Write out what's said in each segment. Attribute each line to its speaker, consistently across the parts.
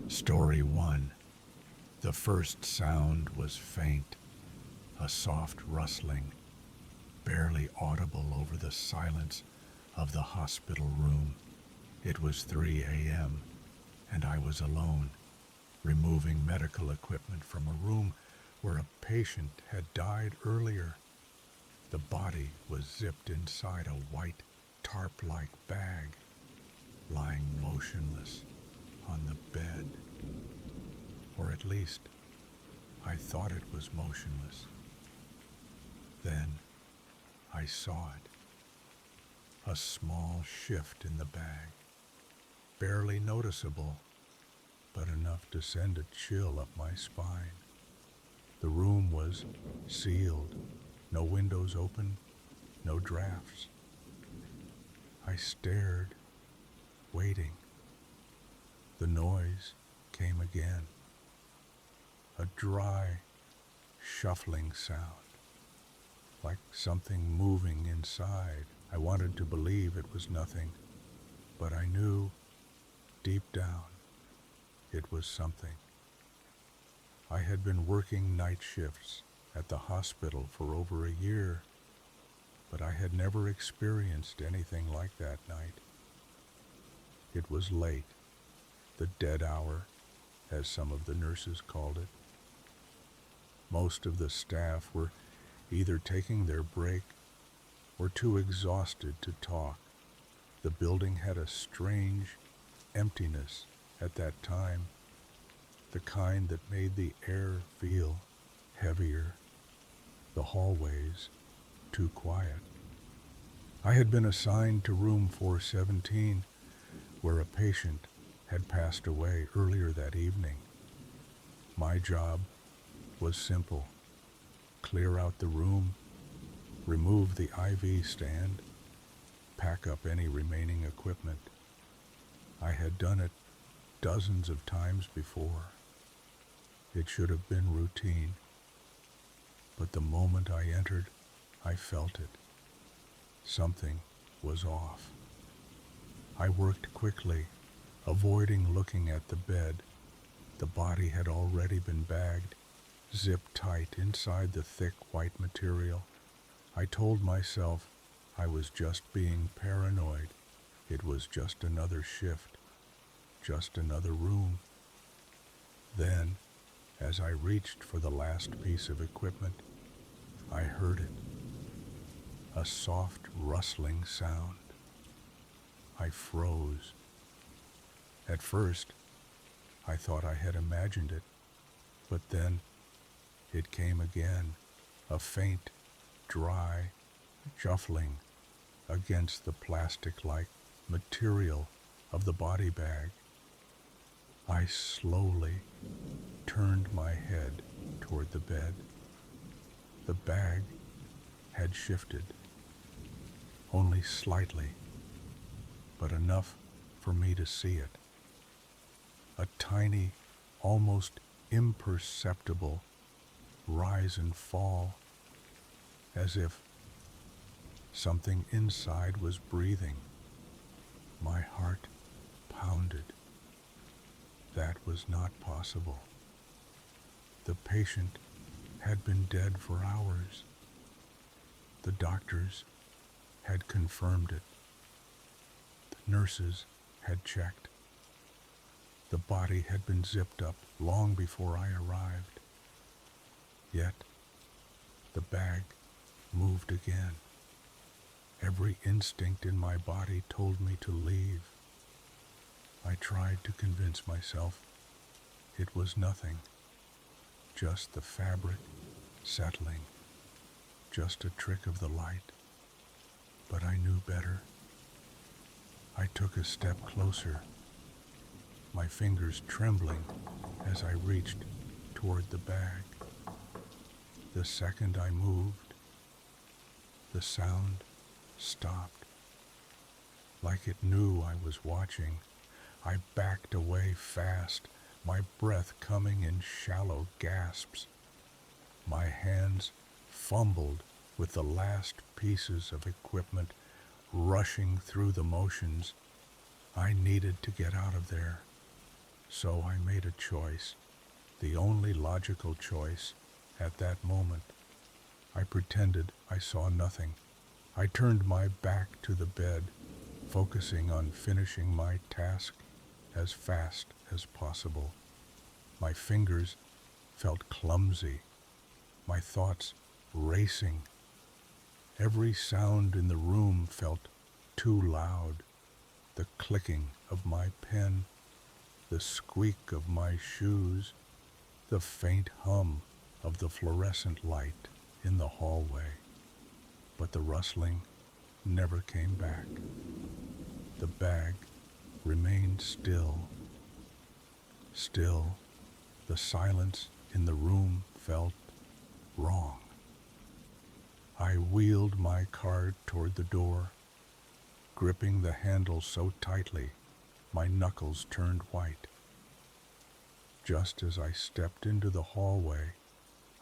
Speaker 1: Story 1. The first sound was faint, a soft rustling, barely audible over the silence of the hospital room. It was 3 a.m., and I was alone, removing medical equipment from a room where a patient had died earlier. The body was zipped inside a white, tarp-like bag, lying motionless on the bed. Or at least, I thought it was motionless. Then, I saw it. A small shift in the bag, barely noticeable, but enough to send a chill up my spine. The room was sealed, no windows open, no drafts. I stared, waiting. The noise came again. A dry, shuffling sound, like something moving inside. I wanted to believe it was nothing, but I knew, deep down, it was something. I had been working night shifts at the hospital for over a year, but I had never experienced anything like that night. It was late, the dead hour, as some of the nurses called it. Most of the staff were either taking their break or too exhausted to talk. The building had a strange emptiness at that time, the kind that made the air feel heavier, the hallways too quiet. I had been assigned to room 417, where a patient had passed away earlier that evening. My job was simple: clear out the room, remove the IV stand, pack up any remaining equipment. I had done it dozens of times before. It should have been routine, but the moment I entered, I felt it. Something was off. I worked quickly, avoiding looking at the bed. The body had already been bagged, zipped tight inside the thick white material. I told myself I was just being paranoid. It was just another shift, just another room. Then, as I reached for the last piece of equipment, I heard it. A soft rustling sound. I froze. At first, I thought I had imagined it, but then it came again, a faint, dry shuffling against the plastic-like material of the body bag. I slowly turned my head toward the bed. The bag had shifted, only slightly, but enough for me to see it. A tiny, almost imperceptible rise and fall, as if something inside was breathing. My heart pounded. That was not possible. The patient had been dead for hours. The doctors had confirmed it. The nurses had checked. The body had been zipped up long before I arrived. Yet, the bag moved again. Every instinct in my body told me to leave. I tried to convince myself it was nothing, just the fabric settling, just a trick of the light. But I knew better. I took a step closer, my fingers trembling as I reached toward the bag. The second I moved, the sound stopped. Like it knew I was watching, I backed away fast, my breath coming in shallow gasps. My hands fumbled with the last pieces of equipment, rushing through the motions. I needed to get out of there. So I made a choice, the only logical choice at that moment. I pretended I saw nothing. I turned my back to the bed, focusing on finishing my task as fast as possible. My fingers felt clumsy, my thoughts racing. Every sound in the room felt too loud. The clicking of my pen, the squeak of my shoes, the faint hum of the fluorescent light in the hallway. But the rustling never came back. The bag remained still. Still, the silence in the room felt wrong. I wheeled my cart toward the door, gripping the handle so tightly my knuckles turned white. Just as I stepped into the hallway,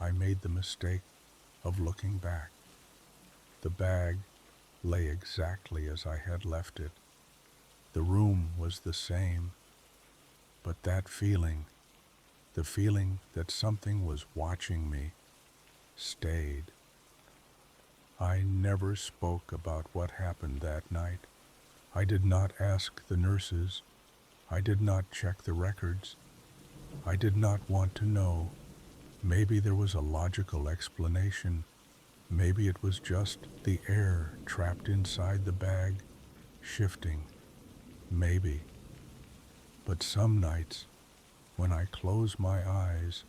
Speaker 1: I made the mistake of looking back. The bag lay exactly as I had left it. The room was the same, but that feeling, the feeling that something was watching me, stayed. I never spoke about what happened that night. I did not ask the nurses. I did not check the records. I did not want to know. Maybe there was a logical explanation. Maybe it was just the air trapped inside the bag, shifting. Maybe. But some nights, when I close my eyes,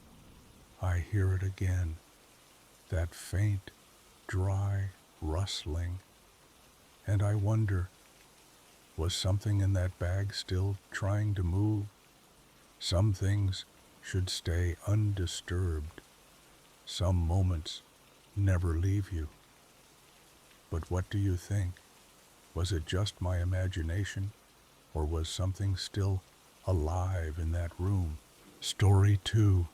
Speaker 1: I hear it again. That faint, dry rustling. And I wonder, was something in that bag still trying to move? Some things should stay undisturbed. Some moments never leave you. But what do you think? Was it just my imagination, or was something still alive in that room? Story 2.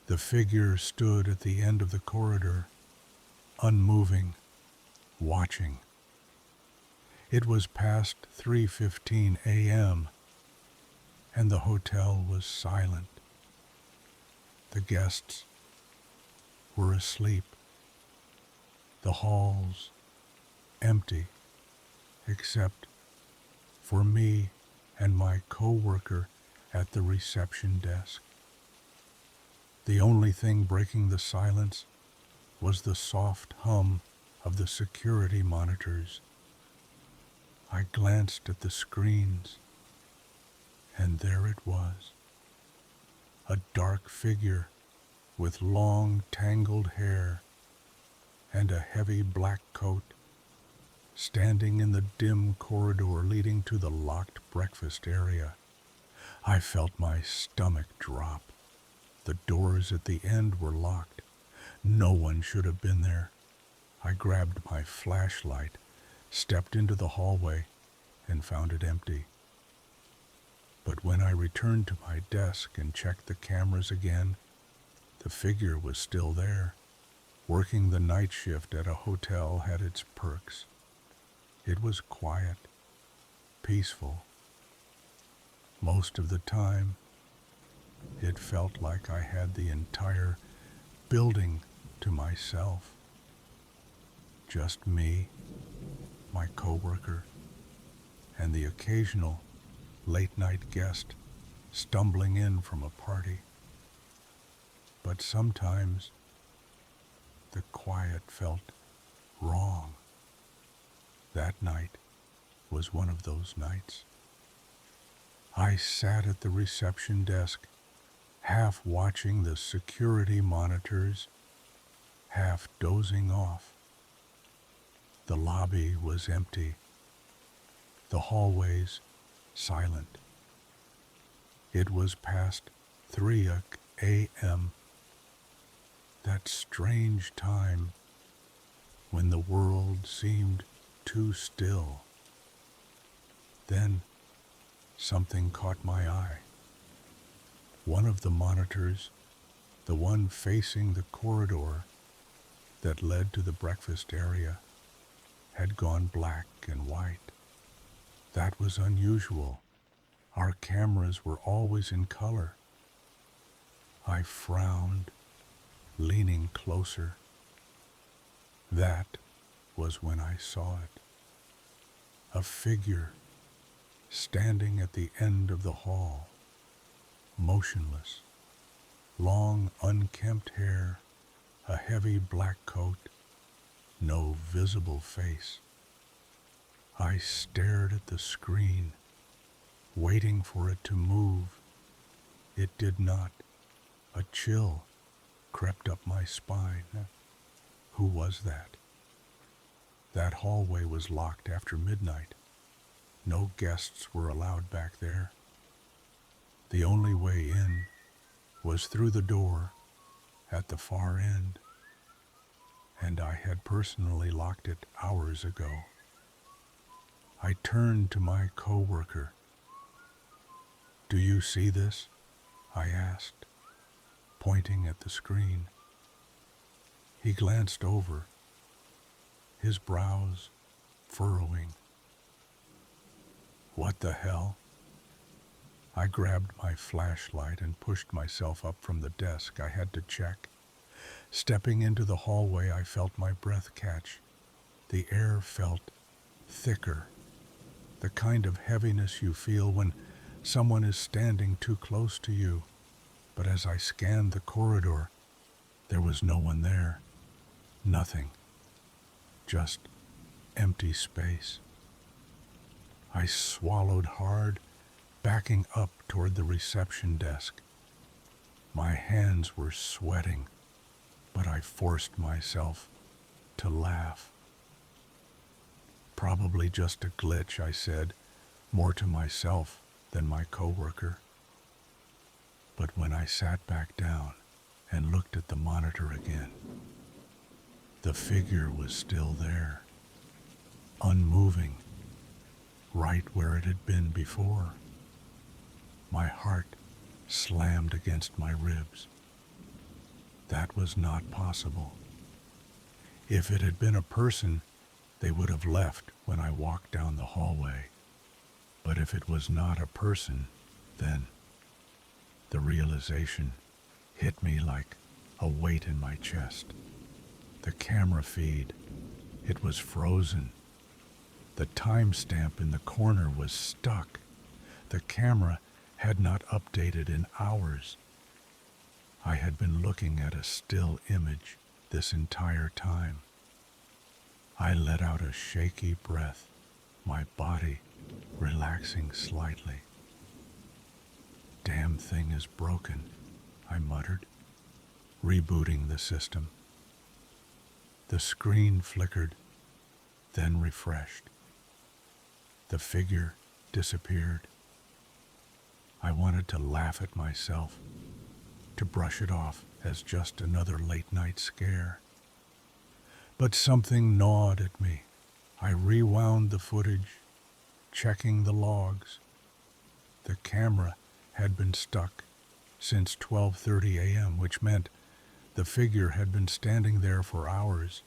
Speaker 1: The figure stood at the end of the corridor, unmoving, watching. It was past 3:15 a.m., and the hotel was silent. The guests were asleep. The halls empty, except for me and my co-worker at the reception desk. The only thing breaking the silence was the soft hum of the security monitors. I glanced at the screens, and there it was. A dark figure with long, tangled hair and a heavy black coat, standing in the dim corridor leading to the locked breakfast area. I felt my stomach drop. The doors at the end were locked. No one should have been there. I grabbed my flashlight, stepped into the hallway, and found it empty. But when I returned to my desk and checked the cameras again, the figure was still there. Working the night shift at a hotel had its perks. It was quiet, peaceful. Most of the time, it felt like I had the entire building to myself. Just me, my coworker, and the occasional late-night guest stumbling in from a party. But sometimes the quiet felt wrong. That night was one of those nights. I sat at the reception desk, half watching the security monitors, half dozing off. The lobby was empty, the hallways silent. It was past 3 a.m., that strange time when the world seemed too still. Then something caught my eye. One of the monitors, the one facing the corridor that led to the breakfast area, had gone black and white. That was unusual. Our cameras were always in color. I frowned, leaning closer. That was when I saw it. A figure standing at the end of the hall, motionless, long unkempt hair, a heavy black coat, no visible face. I stared at the screen, waiting for it to move. It did not. A chill crept up my spine. Who was that? That hallway was locked after midnight. No guests were allowed back there. The only way in was through the door at the far end, and I had personally locked it hours ago. I turned to my coworker. "Do you see this?" I asked, pointing at the screen. He glanced over, his brows furrowing. "What the hell?" I grabbed my flashlight and pushed myself up from the desk. I had to check. Stepping into the hallway, I felt my breath catch. The air felt thicker, the kind of heaviness you feel when someone is standing too close to you. But as I scanned the corridor, there was no one there. Nothing. Just empty space. I swallowed hard, backing up toward the reception desk. My hands were sweating, but I forced myself to laugh. "Probably just a glitch," I said, more to myself than my coworker. But when I sat back down and looked at the monitor again, the figure was still there, unmoving, right where it had been before. My heart slammed against my ribs. That was not possible. If it had been a person, they would have left when I walked down the hallway. But if it was not a person, then the realization hit me like a weight in my chest. The camera feed, it was frozen. The timestamp in the corner was stuck. The camera had not updated in hours. I had been looking at a still image this entire time. I let out a shaky breath, my body relaxing slightly. "Damn thing is broken," I muttered, rebooting the system. The screen flickered, then refreshed. The figure disappeared. I wanted to laugh at myself, to brush it off as just another late-night scare. But something gnawed at me. I rewound the footage, checking the logs. The camera had been stuck since 12:30 a.m., which meant the figure had been standing there for hours.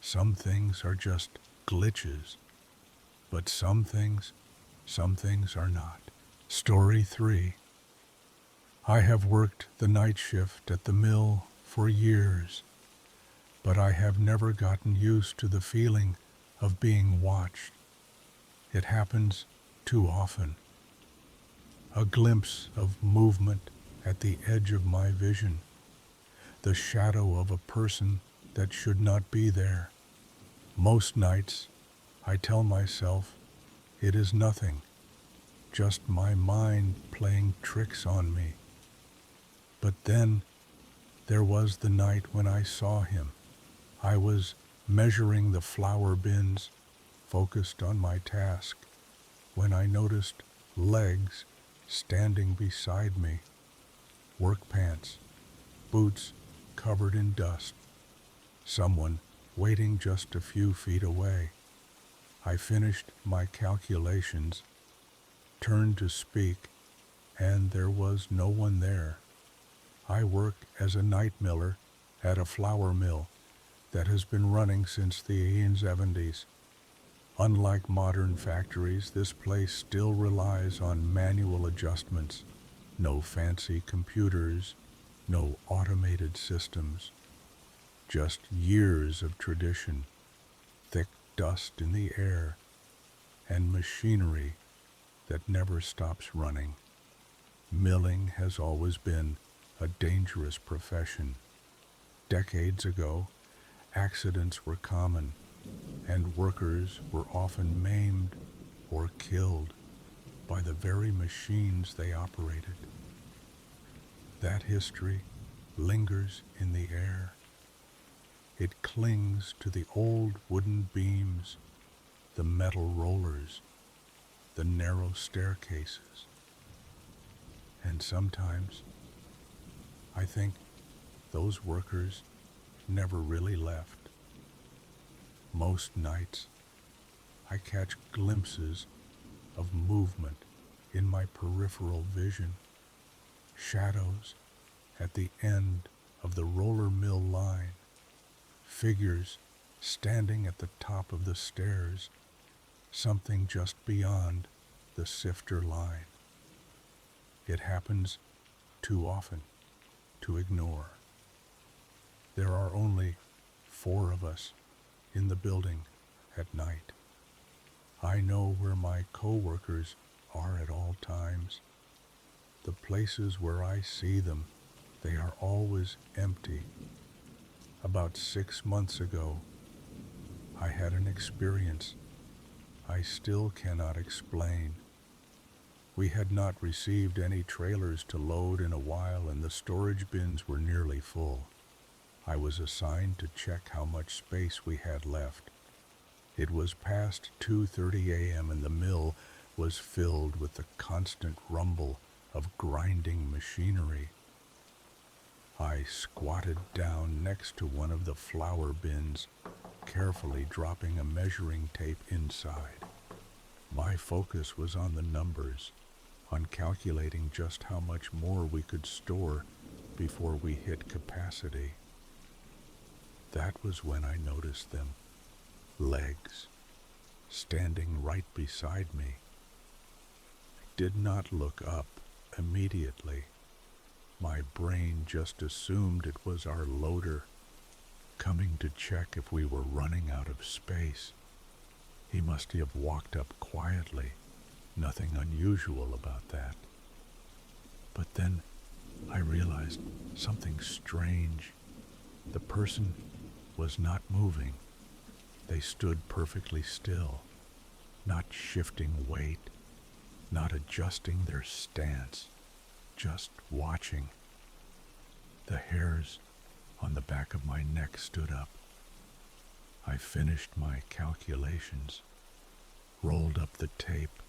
Speaker 1: Some things are just glitches, but some things are not. Story 3. I have worked the night shift at the mill for years, but I have never gotten used to the feeling of being watched. It happens too often. A glimpse of movement at the edge of my vision, the shadow of a person that should not be there. Most nights, I tell myself it is nothing, just my mind playing tricks on me. But then there was the night when I saw him. I was measuring the flower bins, focused on my task, when I noticed legs standing beside me, work pants, boots covered in dust, someone waiting just a few feet away. I finished my calculations, turned to speak, and there was no one there. I work as a night miller at a flour mill that has been running since the 1870s. Unlike modern factories, this place still relies on manual adjustments. No fancy computers, no automated systems, just years of tradition, thick dust in the air, and machinery that never stops running. Milling has always been a dangerous profession. Decades ago, accidents were common, and workers were often maimed or killed by the very machines they operated. That history lingers in the air. It clings to the old wooden beams, the metal rollers, the narrow staircases. And sometimes I think those workers never really left. Most nights I catch glimpses of movement in my peripheral vision, shadows at the end of the roller mill line, figures standing at the top of the stairs, something just beyond the sifter line. It happens too often to ignore. There are only 4 of us in the building at night. I know where my co-workers are at all times. The places where I see them, they are always empty. About 6 months ago, I had an experience I still cannot explain. We had not received any trailers to load in a while, and the storage bins were nearly full. I was assigned to check how much space we had left. It was past 2:30 a.m. and the mill was filled with the constant rumble of grinding machinery. I squatted down next to one of the flour bins, carefully dropping a measuring tape inside. My focus was on the numbers, on calculating just how much more we could store before we hit capacity. That was when I noticed them, legs, standing right beside me. I did not look up immediately. My brain just assumed it was our loader, coming to check if we were running out of space. He must have walked up quietly, nothing unusual about that. But then I realized something strange. The person was not moving. They stood perfectly still, not shifting weight, not adjusting their stance, just watching. The hairs on the back of my neck stood up. I finished my calculations, rolled up the tape,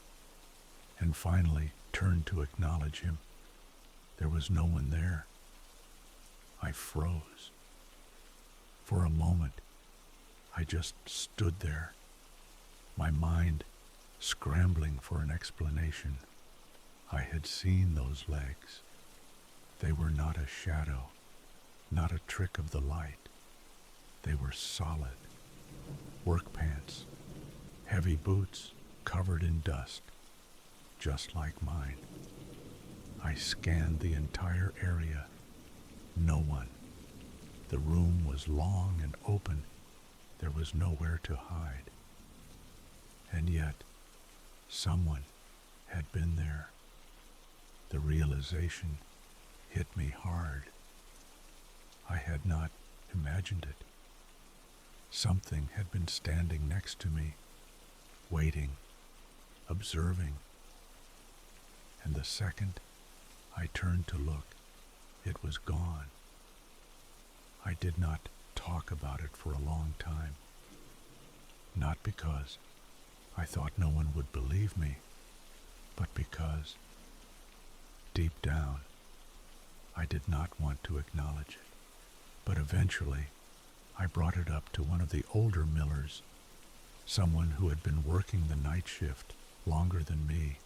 Speaker 1: and finally turned to acknowledge him. There was no one there. I froze. For a moment, I just stood there, my mind scrambling for an explanation. I had seen those legs. They were not a shadow, not a trick of the light. They were solid. Work pants, heavy boots covered in dust, just like mine. I scanned the entire area. No one. The room was long and open. There was nowhere to hide. And yet, someone had been there. The realization hit me hard. I had not imagined it. Something had been standing next to me, waiting, observing. And the second I turned to look, it was gone. I did not talk about it for a long time. Not because I thought no one would believe me, but because, deep down, I did not want to acknowledge it. But eventually, I brought it up to one of the older millers, someone who had been working the night shift longer than me.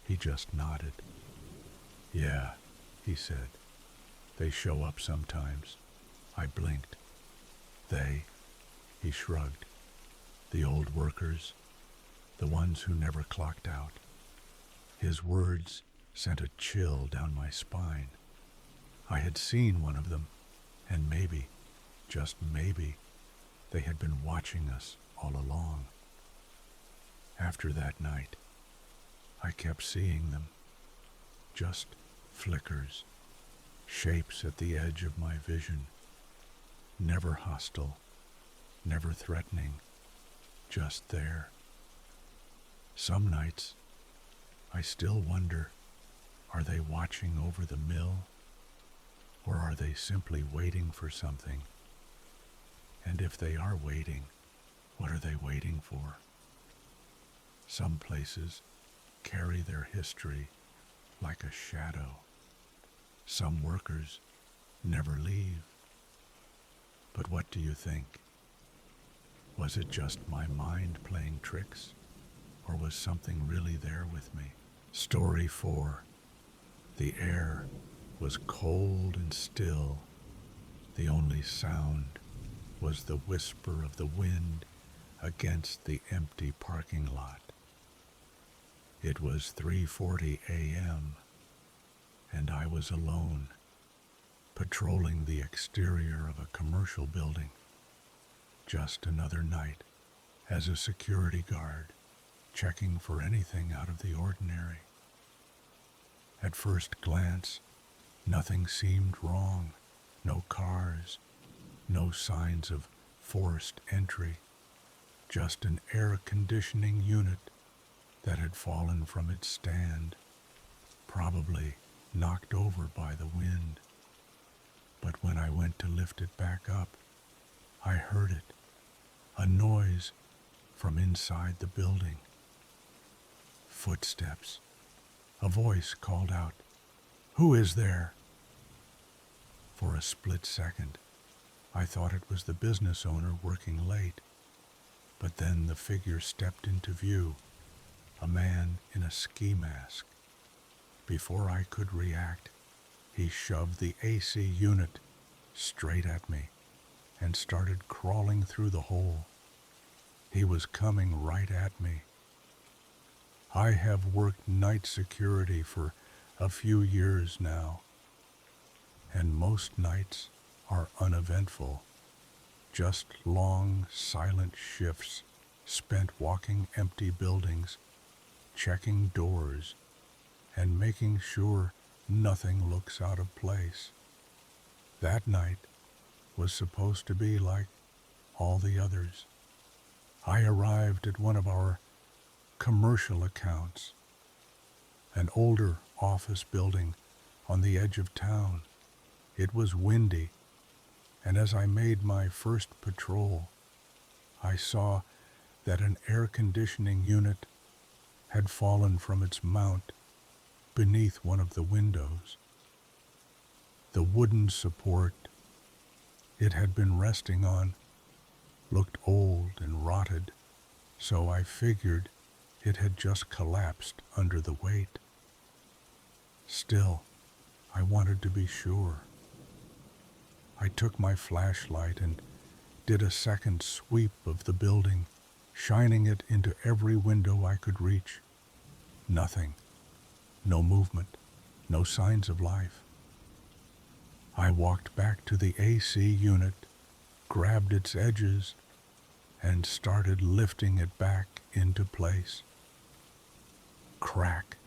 Speaker 1: He just nodded. "Yeah," he said. "They show up sometimes." I blinked. "They?" He shrugged. The old workers, the ones who never clocked out. His words sent a chill down my spine. I had seen one of them, and maybe, just maybe, they had been watching us all along. After that night, I kept seeing them, just flickers, shapes at the edge of my vision, never hostile, never threatening, just there. Some nights, I still wonder, are they watching over the mill, or are they simply waiting for something? And if they are waiting, what are they waiting for? Some places carry their history like a shadow. Some workers never leave. But what do you think? Was it just my mind playing tricks, or was something really there with me? Story 4. The air was cold and still. The only sound was the whisper of the wind against the empty parking lot. It was 3:40 a.m., and I was alone, patrolling the exterior of a commercial building. Just another night as a security guard, checking for anything out of the ordinary. At first glance, nothing seemed wrong. No cars, no signs of forced entry, just an air conditioning unit that had fallen from its stand, probably knocked over by the wind. But when I went to lift it back up, I heard it, a noise from inside the building. Footsteps. A voice called out, "Who is there?" For a split second, I thought it was the business owner working late. But then the figure stepped into view, a man in a ski mask. Before I could react, he shoved the AC unit straight at me and started crawling through the hole. He was coming right at me. I have worked night security for a few years now, and most nights are uneventful, just long, silent shifts spent walking empty buildings, checking doors, and making sure nothing looks out of place. That night was supposed to be like all the others. I arrived at one of our commercial accounts, an older office building on the edge of town. It was windy, and as I made my first patrol, I saw that an air conditioning unit had fallen from its mount beneath one of the windows. The wooden support it had been resting on looked old and rotted, so I figured it had just collapsed under the weight. Still, I wanted to be sure. I took my flashlight and did a second sweep of the building, shining it into every window I could reach. Nothing. No movement. No signs of life. I walked back to the AC unit, grabbed its edges, and started lifting it back into place. Crack.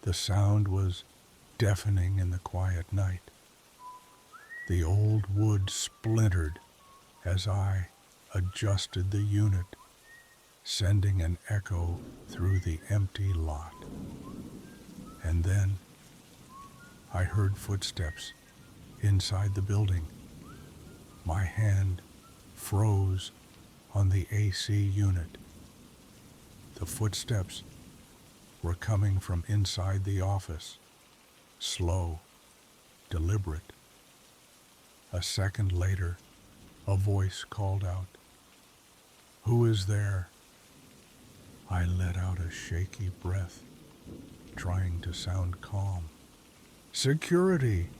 Speaker 1: The sound was deafening in the quiet night. The old wood splintered as I adjusted the unit, sending an echo through the empty lot. And then I heard footsteps inside the building. My hand froze on the AC unit. The footsteps were coming from inside the office, slow, deliberate. A second later, a voice called out, "Who is there?" I let out a shaky breath, trying to sound calm. "Security,"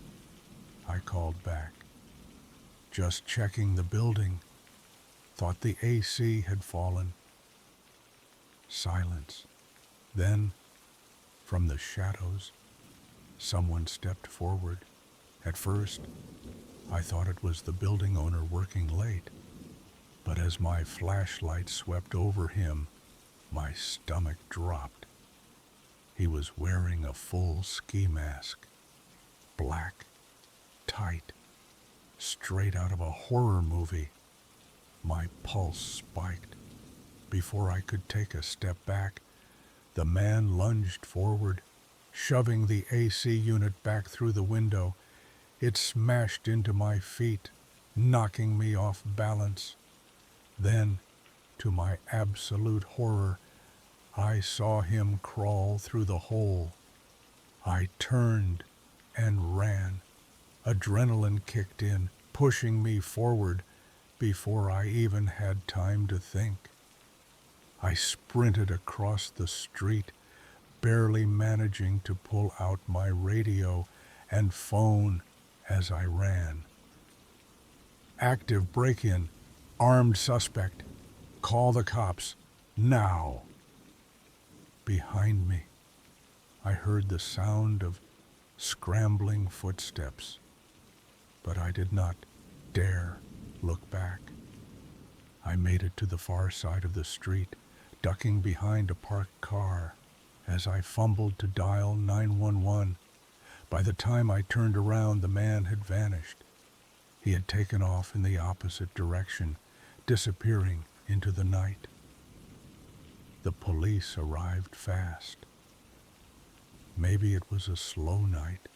Speaker 1: I called back. "Just checking the building. thought the AC had fallen. Silence. Then, from the shadows, someone stepped forward. At first, I thought it was the building owner working late, but as my flashlight swept over him, my stomach dropped. He was wearing a full ski mask, black, tight, straight out of a horror movie. My pulse spiked. Before I could take a step back, the man lunged forward, shoving the AC unit back through the window. It smashed into my feet, knocking me off balance. Then, to my absolute horror, I saw him crawl through the hole. I turned and ran. Adrenaline kicked in, pushing me forward before I even had time to think. I sprinted across the street, barely managing to pull out my radio and phone as I ran. Active break-in, armed suspect. Call the cops, now. Behind me, I heard the sound of scrambling footsteps, but I did not dare look back. I made it to the far side of the street, ducking behind a parked car as I fumbled to dial 911. By the time I turned around, the man had vanished. He had taken off in the opposite direction, disappearing into the night. The police arrived fast. Maybe it was a slow night.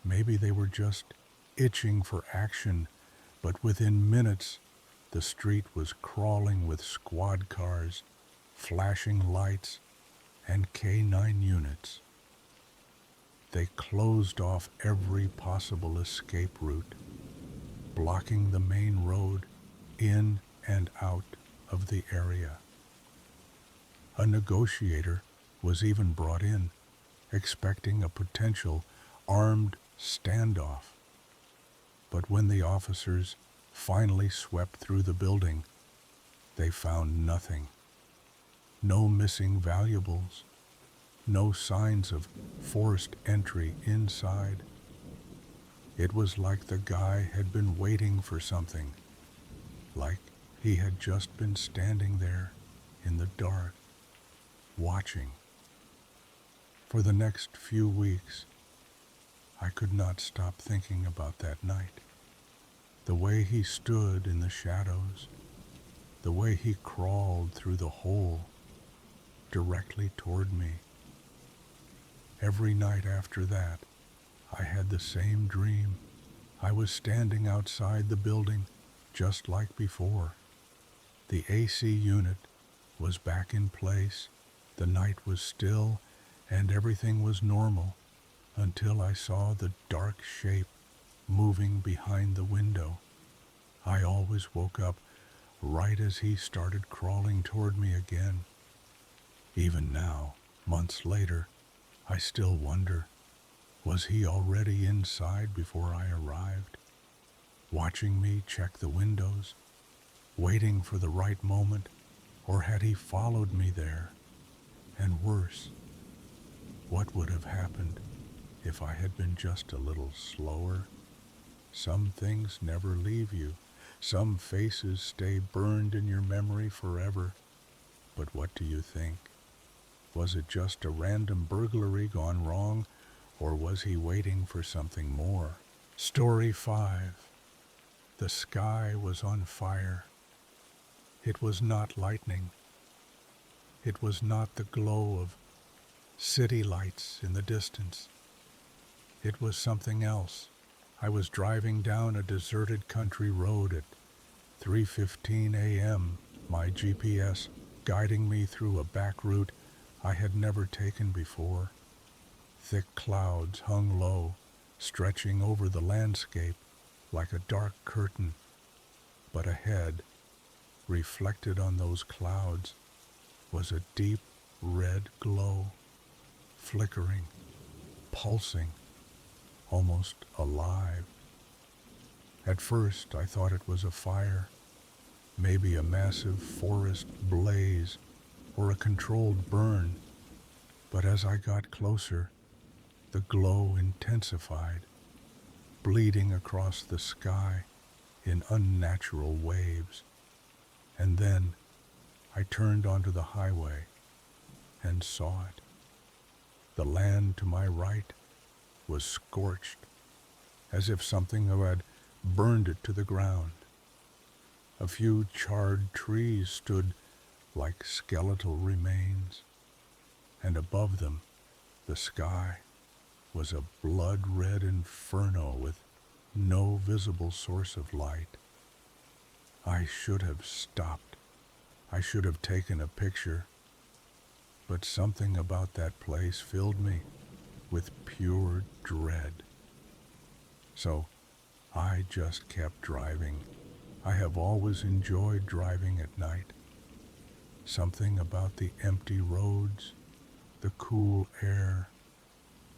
Speaker 1: Maybe they were just itching for action, but within minutes, the street was crawling with squad cars, flashing lights, and K-9 units. They closed off every possible escape route, blocking the main road in and out of the area. A negotiator was even brought in, expecting a potential armed standoff. But when the officers finally swept through the building, they found nothing. No missing valuables, no signs of forced entry inside. It was like the guy had been waiting for something, like he had just been standing there in the dark, watching. For the next few weeks, I could not stop thinking about that night. The way he stood in the shadows, the way he crawled through the hole directly toward me. Every night after that, I had the same dream. I was standing outside the building, just like before. The AC unit was back in place, the night was still, and everything was normal until I saw the dark shape moving behind the window. I always woke up right as he started crawling toward me again. Even now, months later, I still wonder, was he already inside before I arrived, watching me check the windows, waiting for the right moment, or had he followed me there? And worse, what would have happened if I had been just a little slower? Some things never leave you. Some faces stay burned in your memory forever. But what do you think? Was it just a random burglary gone wrong, or was he waiting for something more? Story 5. The sky was on fire. It was not lightning. It was not the glow of city lights in the distance. It was something else. I was driving down a deserted country road at 3:15 a.m., my GPS guiding me through a back route I had never taken before. Thick clouds hung low, stretching over the landscape like a dark curtain. But ahead, reflected on those clouds, was a deep red glow, flickering, pulsing, almost alive. At first, I thought it was a fire, maybe a massive forest blaze or a controlled burn, but as I got closer, the glow intensified, bleeding across the sky in unnatural waves. And then I turned onto the highway and saw it. The land to my right was scorched, as if something had burned it to the ground. A few charred trees stood like skeletal remains, and above them, the sky was a blood-red inferno with no visible source of light. I should have stopped. I should have taken a picture, but something about that place filled me with pure dread. So I just kept driving. I have always enjoyed driving at night. Something about the empty roads, the cool air,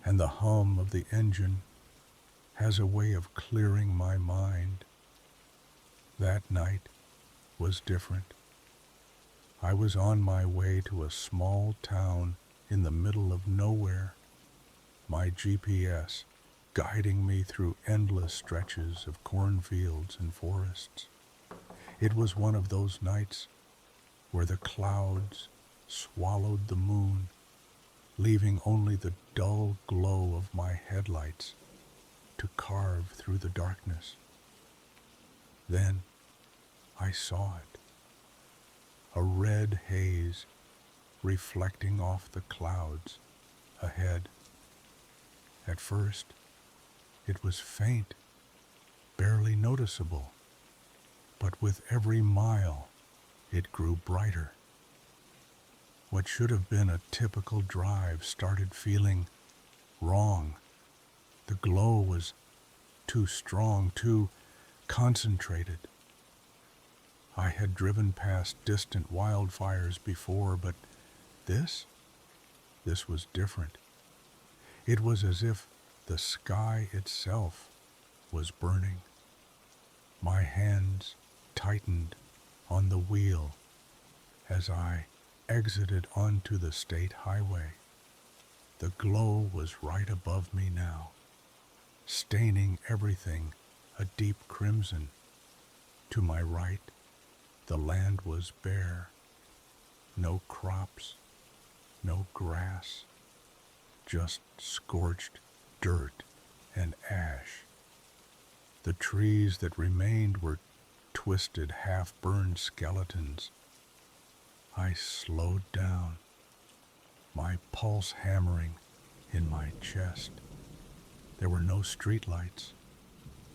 Speaker 1: and the hum of the engine has a way of clearing my mind. That night was different. I was on my way to a small town in the middle of nowhere, my GPS guiding me through endless stretches of cornfields and forests. It was one of those nights where the clouds swallowed the moon, leaving only the dull glow of my headlights to carve through the darkness. Then I saw it, a red haze reflecting off the clouds ahead. At first, it was faint, barely noticeable, but with every mile, it grew brighter. What should have been a typical drive started feeling wrong. The glow was too strong, too concentrated. I had driven past distant wildfires before, but this was different. It was as if the sky itself was burning. My hands tightened on the wheel as I exited onto the state highway. The glow was right above me now, staining everything a deep crimson. To my right, the land was bare. No crops, no grass, just scorched dirt and ash. The trees that remained were twisted, half-burned skeletons. I slowed down, my pulse hammering in my chest. There were no streetlights,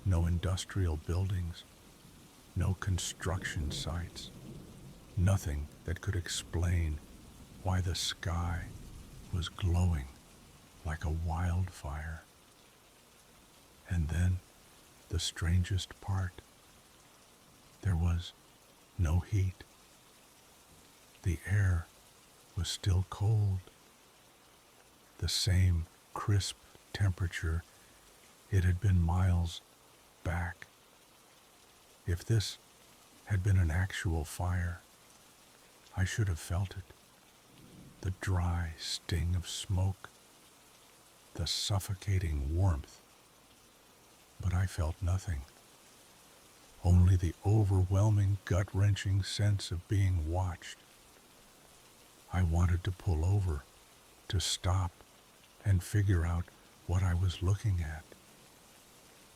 Speaker 1: no industrial buildings, no construction sites, nothing that could explain why the sky was glowing like a wildfire. And then the strangest part, there was no heat. The air was still cold, the same crisp temperature it had been miles back. If this had been an actual fire, I should have felt it. The dry sting of smoke, the suffocating warmth. But I felt nothing. Only the overwhelming, gut-wrenching sense of being watched. I wanted to pull over, to stop, and figure out what I was looking at.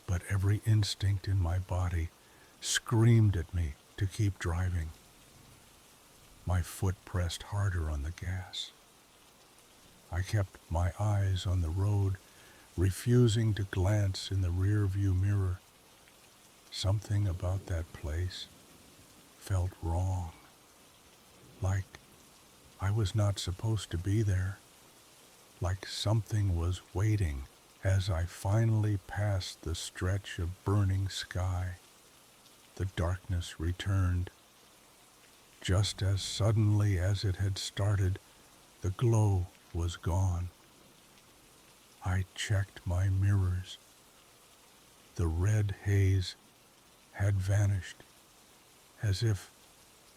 Speaker 1: But every instinct in my body screamed at me to keep driving. My foot pressed harder on the gas. I kept my eyes on the road, refusing to glance in the rear-view mirror. Something about that place felt wrong, like I was not supposed to be there, like something was waiting as I finally passed the stretch of burning sky. The darkness returned. Just as suddenly as it had started, the glow was gone. I checked my mirrors. The red haze had vanished, as if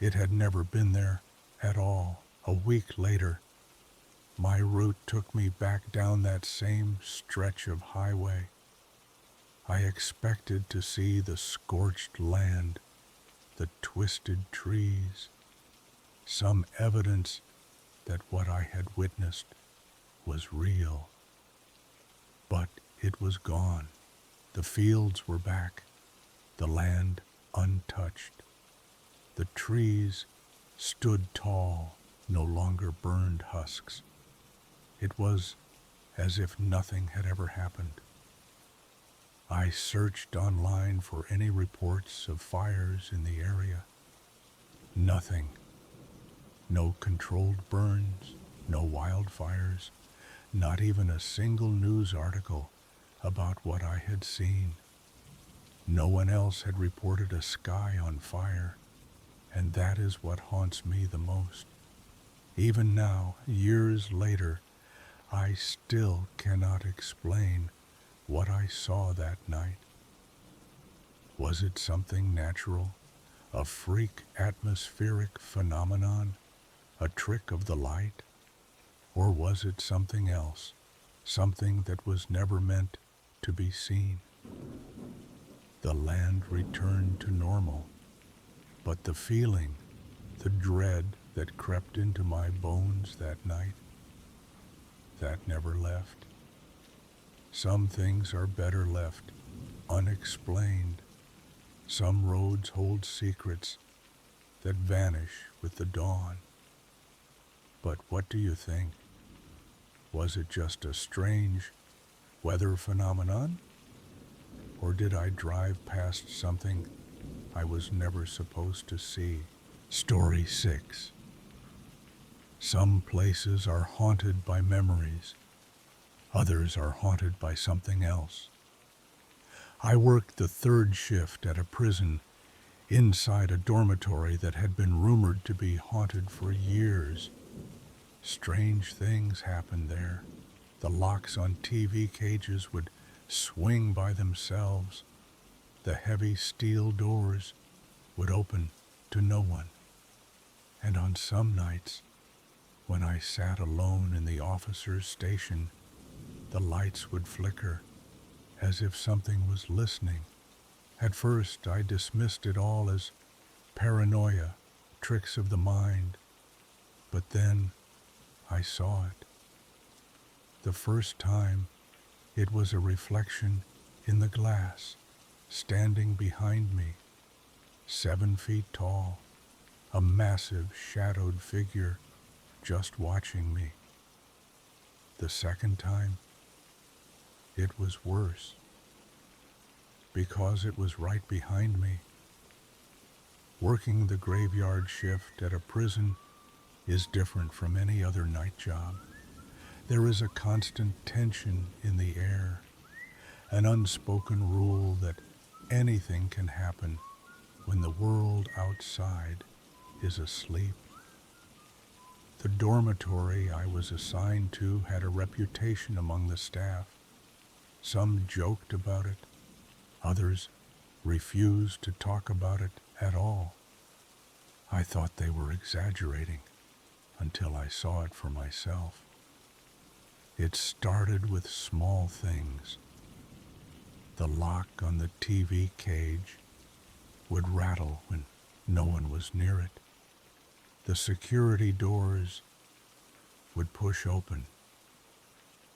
Speaker 1: It had never been there at all. A week later, my route took me back down that same stretch of highway. I expected to see the scorched land, the twisted trees, some evidence that what I had witnessed was real. But it was gone. The fields were back, the land untouched. The trees stood tall, no longer burned husks. It was as if nothing had ever happened. I searched online for any reports of fires in the area. Nothing. No controlled burns, no wildfires, not even a single news article about what I had seen. No one else had reported a sky on fire, and that is what haunts me the most. Even now, years later, I still cannot explain what I saw that night. Was it something natural, a freak atmospheric phenomenon, a trick of the light? Or was it something else, something that was never meant to be seen? The land returned to normal, but the feeling, the dread that crept into my bones that night, that never left. Some things are better left unexplained. Some roads hold secrets that vanish with the dawn. But what do you think? Was it just a strange weather phenomenon? Or did I drive past something I was never supposed to see? Story 6. Some places are haunted by memories. Others are haunted by something else. I worked the third shift at a prison inside a dormitory that had been rumored to be haunted for years. Strange things happened there. The locks on TV cages would swing by themselves. The heavy steel doors would open to no one. And on some nights, when I sat alone in the officer's station, the lights would flicker as if something was listening. At first, I dismissed it all as paranoia, tricks of the mind. But then I saw it. The first time, it was a reflection in the glass, standing behind me, 7 feet tall, a massive shadowed figure just watching me. The second time, it was worse, because it was right behind me. Working the graveyard shift at a prison is different from any other night job. There is a constant tension in the air, an unspoken rule that anything can happen when the world outside is asleep. The dormitory I was assigned to had a reputation among the staff. Some joked about it, others refused to talk about it at all. I thought they were exaggerating until I saw it for myself. It started with small things. The lock on the TV cage would rattle when no one was near it. The security doors would push open,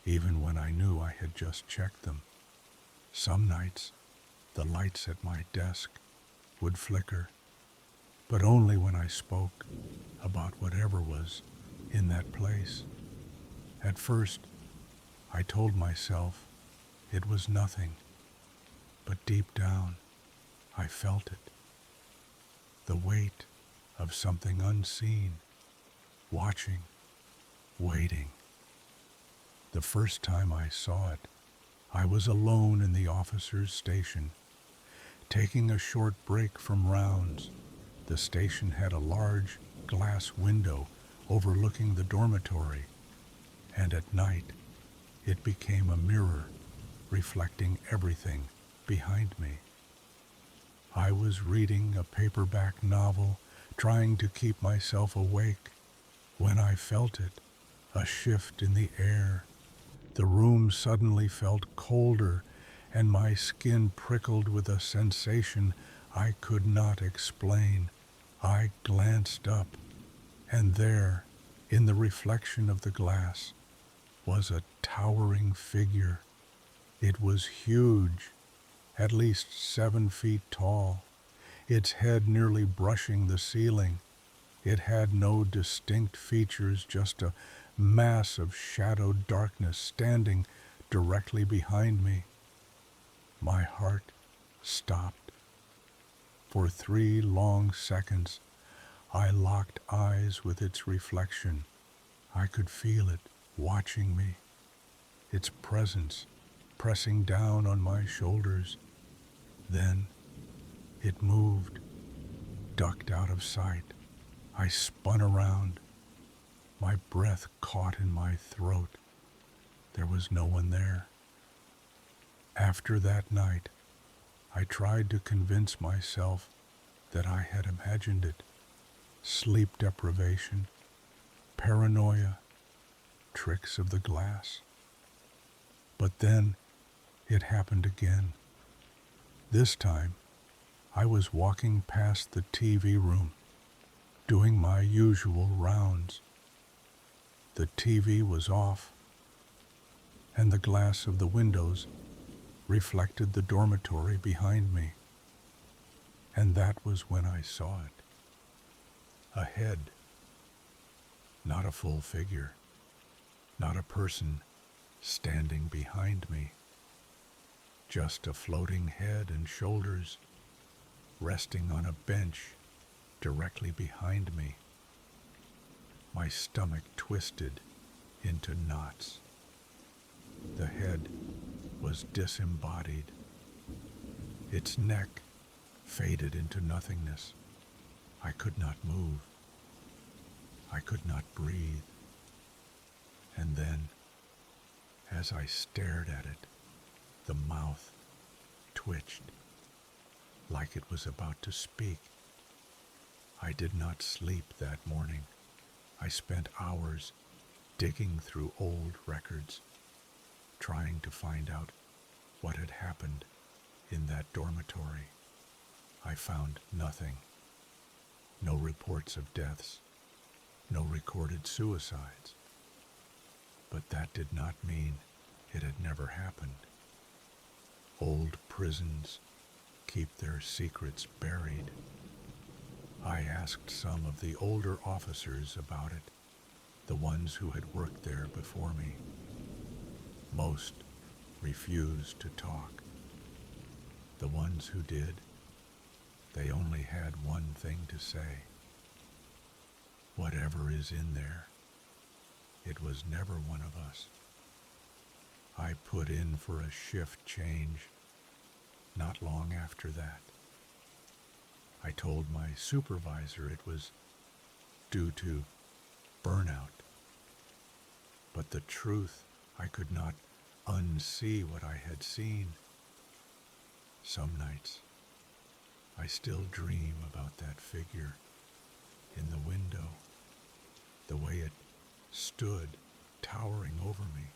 Speaker 1: even when I knew I had just checked them. Some nights, the lights at my desk would flicker, but only when I spoke about whatever was in that place. At first, I told myself it was nothing, but deep down, I felt it. The weight of something unseen, watching, waiting. The first time I saw it, I was alone in the officer's station, taking a short break from rounds. The station had a large glass window overlooking the dormitory, and at night it became a mirror reflecting everything behind me. I was reading a paperback novel, trying to keep myself awake, when I felt it, a shift in the air. The room suddenly felt colder, and my skin prickled with a sensation I could not explain. I glanced up, and there, in the reflection of the glass, was a towering figure. It was huge, at least 7 feet tall, its head nearly brushing the ceiling. It had no distinct features, just a mass of shadowed darkness standing directly behind me. My heart stopped. For 3 long seconds, I locked eyes with its reflection. I could feel it watching me, its presence pressing down on my shoulders. Then it moved, ducked out of sight. I spun around, my breath caught in my throat. There was no one there. After that night, I tried to convince myself that I had imagined it. Sleep deprivation, paranoia, tricks of the glass. But then it happened again. This time, I was walking past the TV room, doing my usual rounds. The TV was off, and the glass of the windows reflected the dormitory behind me. And that was when I saw it. A head, not a full figure, not a person standing behind me, just a floating head and shoulders resting on a bench directly behind me. My stomach twisted into knots. The head was disembodied. Its neck faded into nothingness. I could not move. I could not breathe. And then, as I stared at it, the mouth twitched like it was about to speak. I did not sleep that morning. I spent hours digging through old records, trying to find out what had happened in that dormitory. I found nothing. No reports of deaths, no recorded suicides. But that did not mean it had never happened. Old prisons keep their secrets buried. I asked some of the older officers about it, the ones who had worked there before me. Most refused to talk. The ones who did, they only had one thing to say. Whatever is in there, it was never one of us. I put in for a shift change not long after that. I told my supervisor it was due to burnout. But the truth, I could not unsee what I had seen. Some nights, I still dream about that figure in the window, the way it stood towering over me,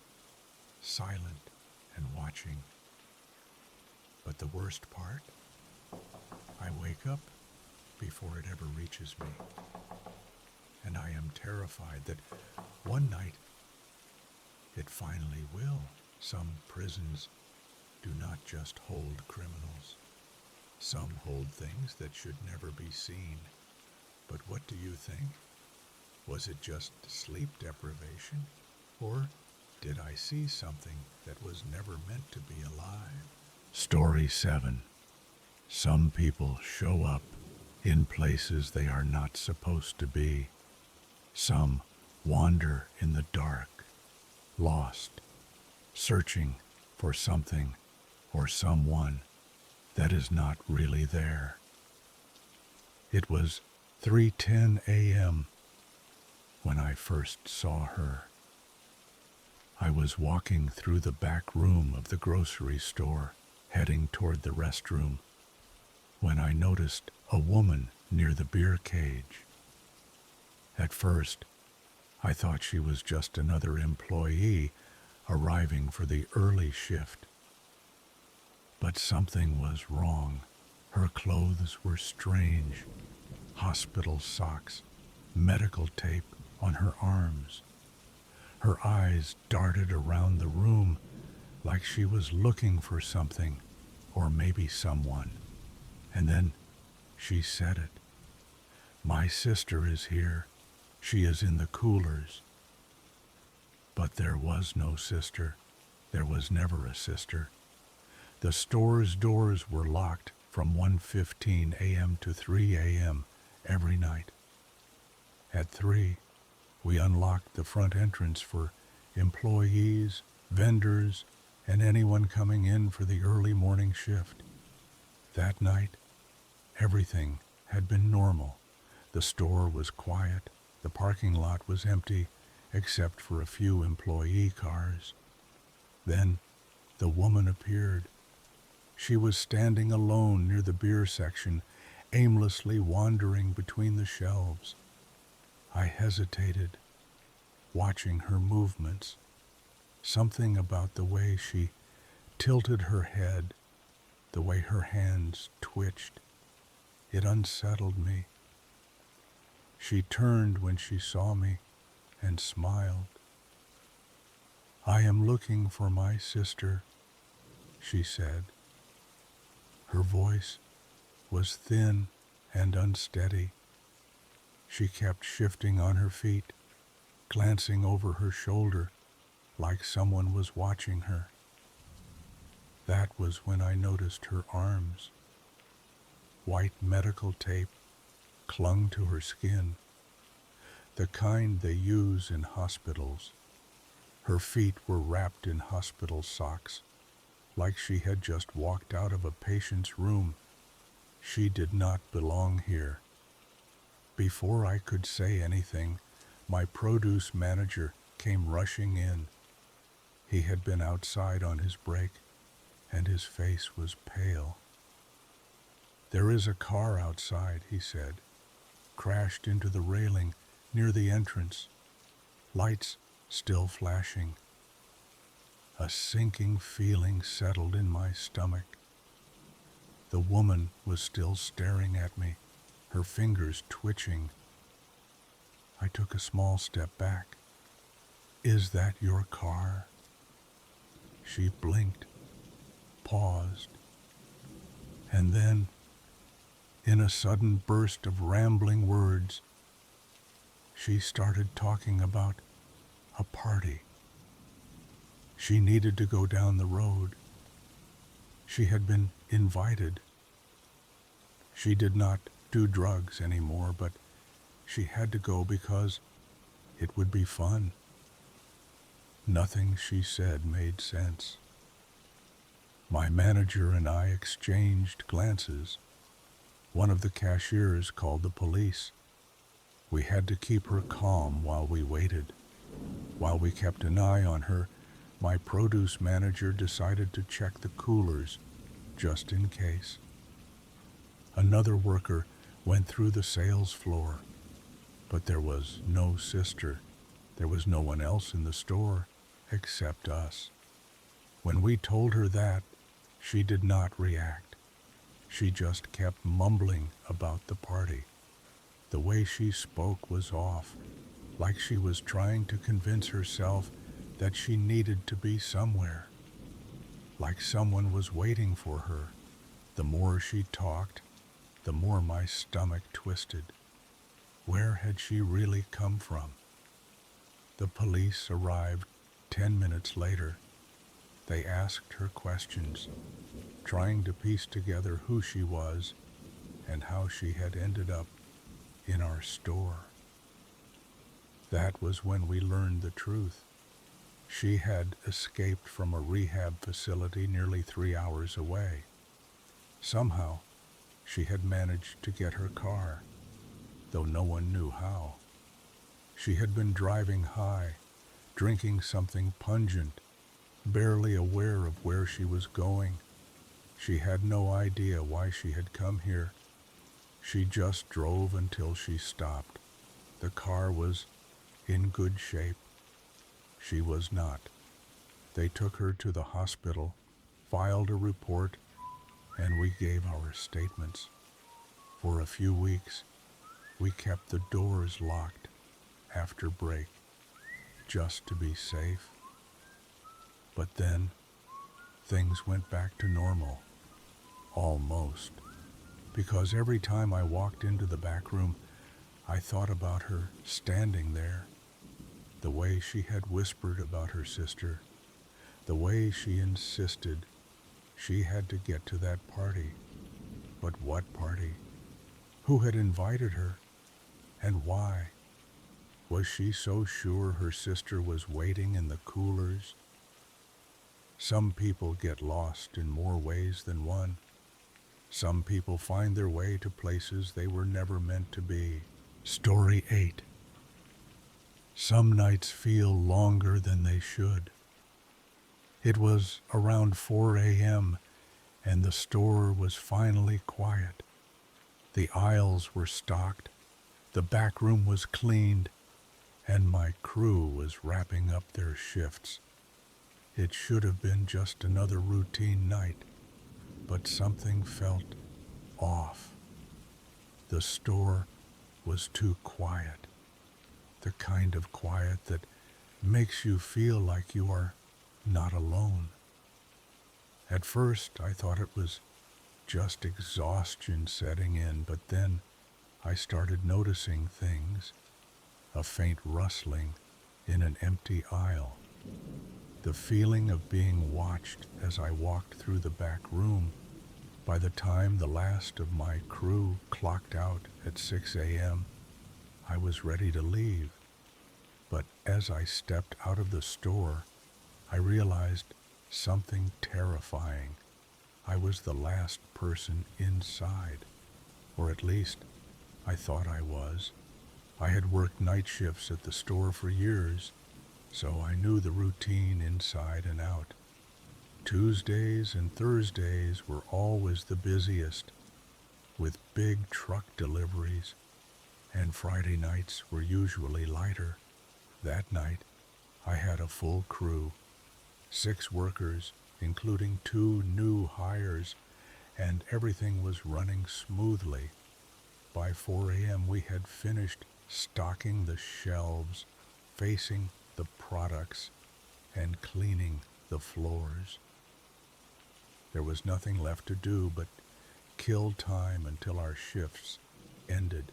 Speaker 1: silent and watching. But the worst part, I wake up before it ever reaches me. And I am terrified that one night it finally will. Some prisons do not just hold criminals. Some hold things that should never be seen. But what do you think? Was it just sleep deprivation? Or did I see something that was never meant to be alive? Story 7. Some people show up in places they are not supposed to be. Some wander in the dark, lost, searching for something or someone that is not really there. It was 3:10 a.m. when I first saw her. I was walking through the back room of the grocery store, heading toward the restroom, when I noticed a woman near the beer cage. At first, I thought she was just another employee arriving for the early shift. But something was wrong. Her clothes were strange. Hospital socks, medical tape on her arms. Her eyes darted around the room like she was looking for something, or maybe someone. And then she said it. "My sister is here. She is in the coolers." But there was no sister. There was never a sister. The store's doors were locked from 1:15 a.m. to 3 a.m. every night. At 3, we unlocked the front entrance for employees, vendors, and anyone coming in for the early morning shift. That night, everything had been normal. The store was quiet. The parking lot was empty, except for a few employee cars. Then the woman appeared. She was standing alone near the beer section, aimlessly wandering between the shelves. I hesitated, watching her movements. Something about the way she tilted her head, the way her hands twitched. It unsettled me. She turned when she saw me and smiled. "I am looking for my sister," she said. Her voice was thin and unsteady. She kept shifting on her feet, glancing over her shoulder like someone was watching her. That was when I noticed her arms. White medical tape clung to her skin, the kind they use in hospitals. Her feet were wrapped in hospital socks, like she had just walked out of a patient's room. She did not belong here. Before I could say anything, my produce manager came rushing in. He had been outside on his break, and his face was pale. "There is a car outside," he said, "crashed into the railing near the entrance. Lights still flashing." A sinking feeling settled in my stomach. The woman was still staring at me, her fingers twitching. I took a small step back. "Is that your car?" She blinked, paused, and then, in a sudden burst of rambling words, she started talking about a party. She needed to go down the road. She had been invited. She did not do drugs anymore, but she had to go because it would be fun. Nothing she said made sense. My manager and I exchanged glances. One of the cashiers called the police. We had to keep her calm while we waited. While we kept an eye on her, my produce manager decided to check the coolers, just in case. Another worker went through the sales floor, but there was no sister. There was no one else in the store except us. When we told her that, she did not react. She just kept mumbling about the party. The way she spoke was off, like she was trying to convince herself that she needed to be somewhere, like someone was waiting for her. The more she talked, the more my stomach twisted. Where had she really come from? The police arrived 10 minutes later. They asked her questions, trying to piece together who she was and how she had ended up in our store. That was when we learned the truth. She had escaped from a rehab facility nearly 3 hours away. Somehow, she had managed to get her car, though no one knew how. She had been driving high, drinking something pungent, barely aware of where she was going. She had no idea why she had come here. She just drove until she stopped. The car was in good shape. She was not. They took her to the hospital, filed a report, and we gave our statements. For a few weeks, we kept the doors locked after break, just to be safe. But then, things went back to normal. Almost. Because every time I walked into the back room, I thought about her standing there, the way she had whispered about her sister, the way she insisted she had to get to that party. But what party? Who had invited her? And why? Was she so sure her sister was waiting in the coolers? Some people get lost in more ways than one. Some people find their way to places they were never meant to be. Story 8. Some nights feel longer than they should. It was around 4 a.m. and the store was finally quiet. The aisles were stocked, the back room was cleaned, and my crew was wrapping up their shifts. It should have been just another routine night, but something felt off. The store was too quiet, the kind of quiet that makes you feel like you are not alone. At first, I thought it was just exhaustion setting in, but then I started noticing things. A faint rustling in an empty aisle. The feeling of being watched as I walked through the back room. By the time the last of my crew clocked out at 6 a.m., I was ready to leave. But as I stepped out of the store, I realized something terrifying. I was the last person inside, or at least I thought I was. I had worked night shifts at the store for years, so I knew the routine inside and out. Tuesdays and Thursdays were always the busiest, with big truck deliveries, and Friday nights were usually lighter. That night, I had a full crew, 6 workers, including 2 new hires, and everything was running smoothly. By 4 a.m. we had finished stocking the shelves, facing the products, and cleaning the floors. There was nothing left to do but kill time until our shifts ended.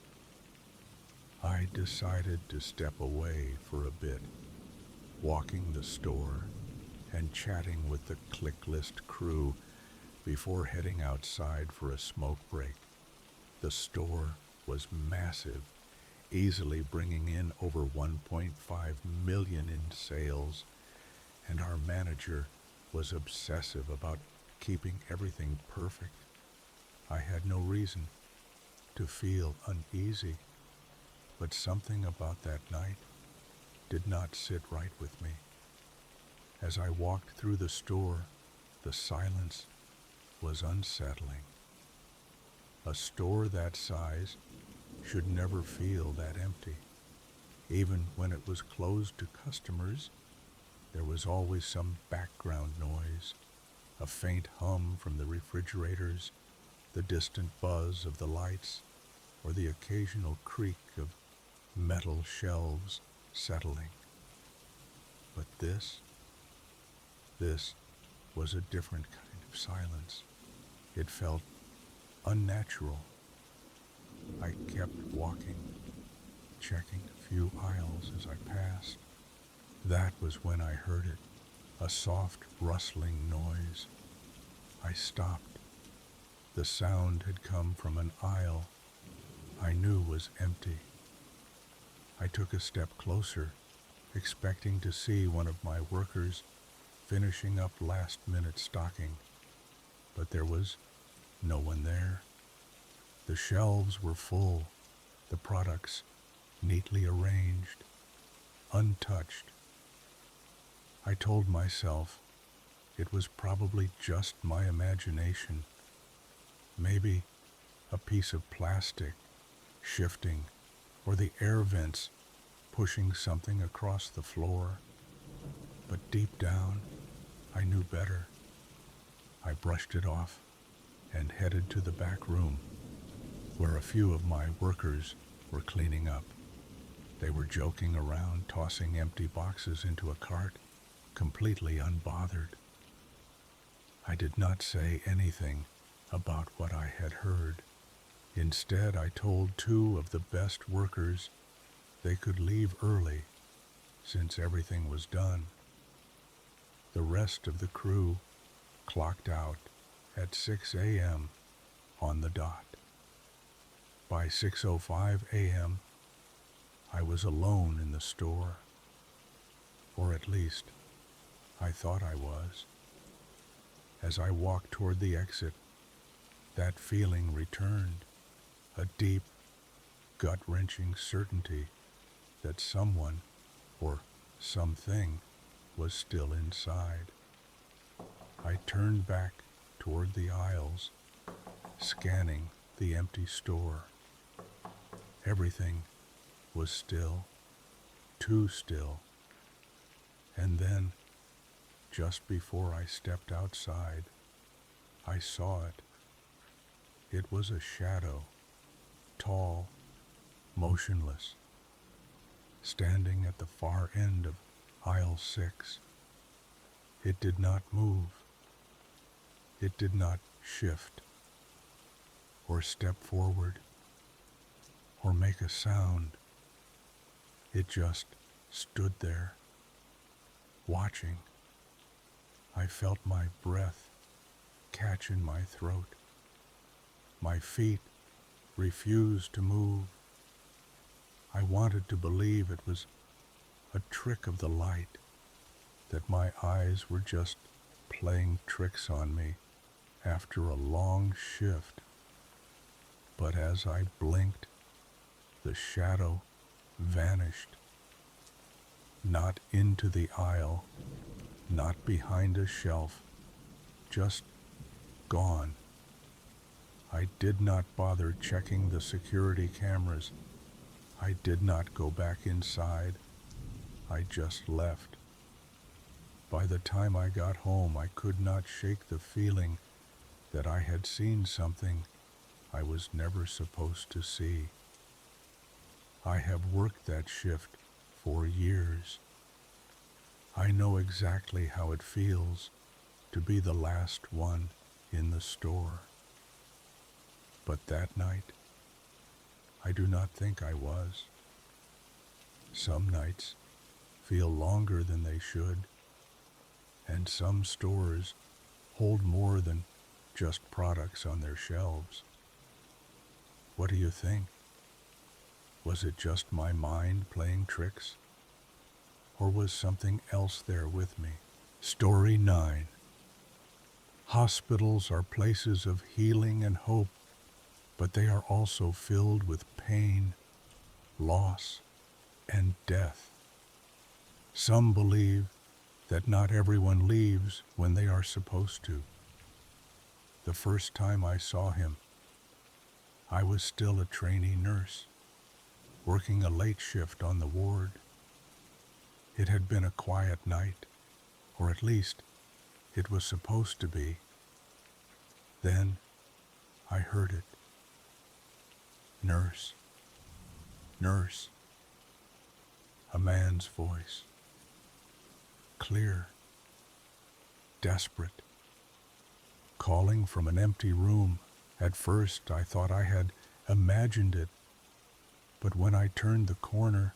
Speaker 1: I decided to step away for a bit, walking the store and chatting with the click list crew before heading outside for a smoke break. The store was massive, easily bringing in over 1.5 million in sales, and our manager was obsessive about keeping everything perfect. I had no reason to feel uneasy, but something about that night did not sit right with me. As I walked through the store, the silence was unsettling. A store that size should never feel that empty. Even when it was closed to customers, there was always some background noise, a faint hum from the refrigerators, the distant buzz of the lights, or the occasional creak of metal shelves settling. But this was a different kind of silence. It felt unnatural. I kept walking, checking a few aisles as I passed. That was when I heard it, a soft rustling noise. I stopped. The sound had come from an aisle I knew was empty. I took a step closer, expecting to see one of my workers finishing up last-minute stocking, but there was no one there. The shelves were full, the products neatly arranged, untouched. I told myself it was probably just my imagination. Maybe a piece of plastic shifting, or the air vents pushing something across the floor. But deep down, I knew better. I brushed it off and headed to the back room, where a few of my workers were cleaning up. They were joking around, tossing empty boxes into a cart, completely unbothered. I did not say anything about what I had heard. Instead, I told two of the best workers they could leave early since everything was done. The rest of the crew clocked out at 6 a.m. on the dot. By 6:05 a.m., I was alone in the store, or at least I thought I was. As I walked toward the exit, that feeling returned, a deep, gut-wrenching certainty that someone or something was still inside. I turned back toward the aisles, scanning the empty store. Everything was still, too still. And then, just before I stepped outside, I saw it. It was a shadow, tall, motionless, standing at the far end of aisle 6. It did not move. It did not shift, or step forward, or make a sound. It just stood there, watching. I felt my breath catch in my throat. My feet refused to move. I wanted to believe it was a trick of the light, that my eyes were just playing tricks on me after a long shift. But as I blinked, the shadow vanished. Not into the aisle, not behind a shelf, just gone. I did not bother checking the security cameras. I did not go back inside. I just left. By the time I got home, I could not shake the feeling that I had seen something I was never supposed to see. I have worked that shift for years. I know exactly how it feels to be the last one in the store. But that night, I do not think I was. Some nights feel longer than they should, and some stores hold more than just products on their shelves. What do you think? Was it just my mind playing tricks? Or was something else there with me? Story 9. Hospitals are places of healing and hope, but they are also filled with pain, loss, and death. Some believe that not everyone leaves when they are supposed to. The first time I saw him, I was still a trainee nurse, working a late shift on the ward. It had been a quiet night, or at least it was supposed to be. Then I heard it. Nurse, nurse. A man's voice. Clear, desperate, calling from an empty room. At first I thought I had imagined it, but when I turned the corner,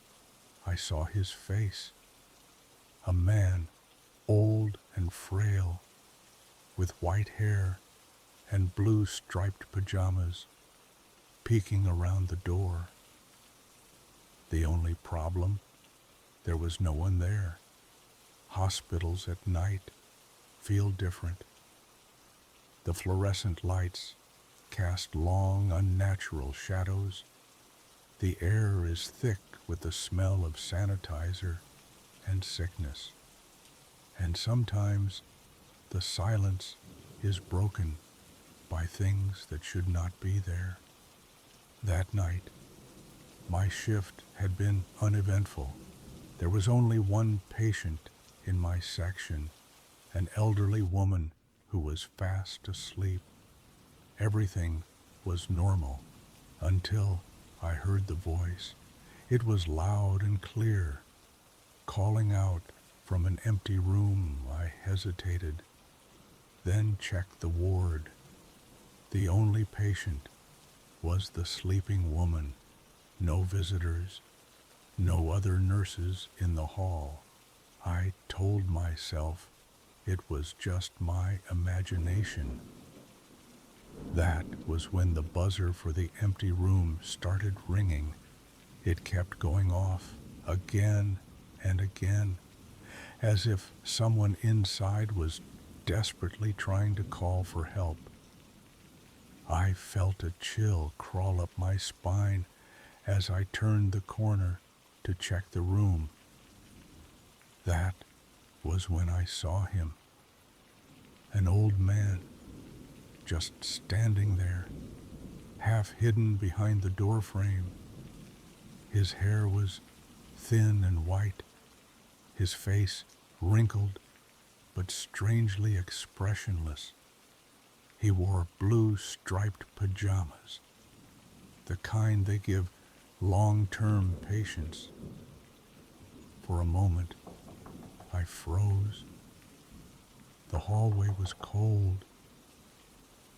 Speaker 1: I saw his face. A man, old and frail, with white hair and blue striped pajamas, peeking around the door. The only problem? There was no one there. Hospitals at night feel different. The fluorescent lights cast long, unnatural shadows. The air is thick with the smell of sanitizer and sickness. And sometimes the silence is broken by things that should not be there. That night, my shift had been uneventful. There was only one patient in my section, an elderly woman who was fast asleep. Everything was normal until I heard the voice. It was loud and clear, calling out from an empty room. I hesitated, then checked the ward. The only patient was the sleeping woman. No visitors, no other nurses in the hall. I told myself it was just my imagination. That was when the buzzer for the empty room started ringing. It kept going off again and again, as if someone inside was desperately trying to call for help. I felt a chill crawl up my spine as I turned the corner to check the room. That was when I saw him. An old man, just standing there, half hidden behind the doorframe. His hair was thin and white, his face wrinkled but strangely expressionless. He wore blue striped pajamas, the kind they give long-term patients. For a moment, I froze. The hallway was cold,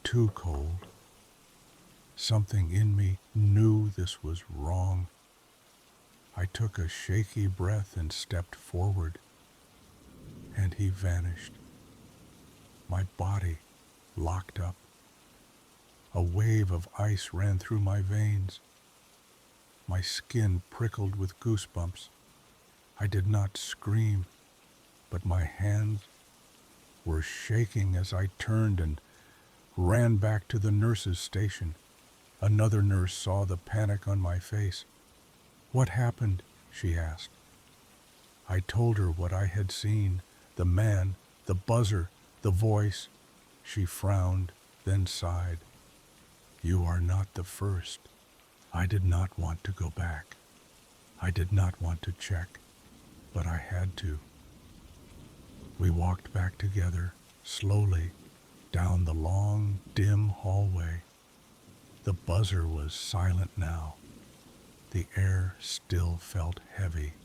Speaker 1: too cold. Something in me knew this was wrong. I took a shaky breath and stepped forward, and he vanished. My body locked up. A wave of ice ran through my veins. My skin prickled with goosebumps. I did not scream, but my hands were shaking as I turned and ran back to the nurse's station. Another nurse saw the panic on my face. "What happened?" she asked. I told her what I had seen, the man, the buzzer, the voice. She frowned, then sighed. "You are not the first." I did not want to go back. I did not want to check, but I had to. We walked back together, slowly, down the long, dim hallway. The buzzer was silent now. The air still felt heavy.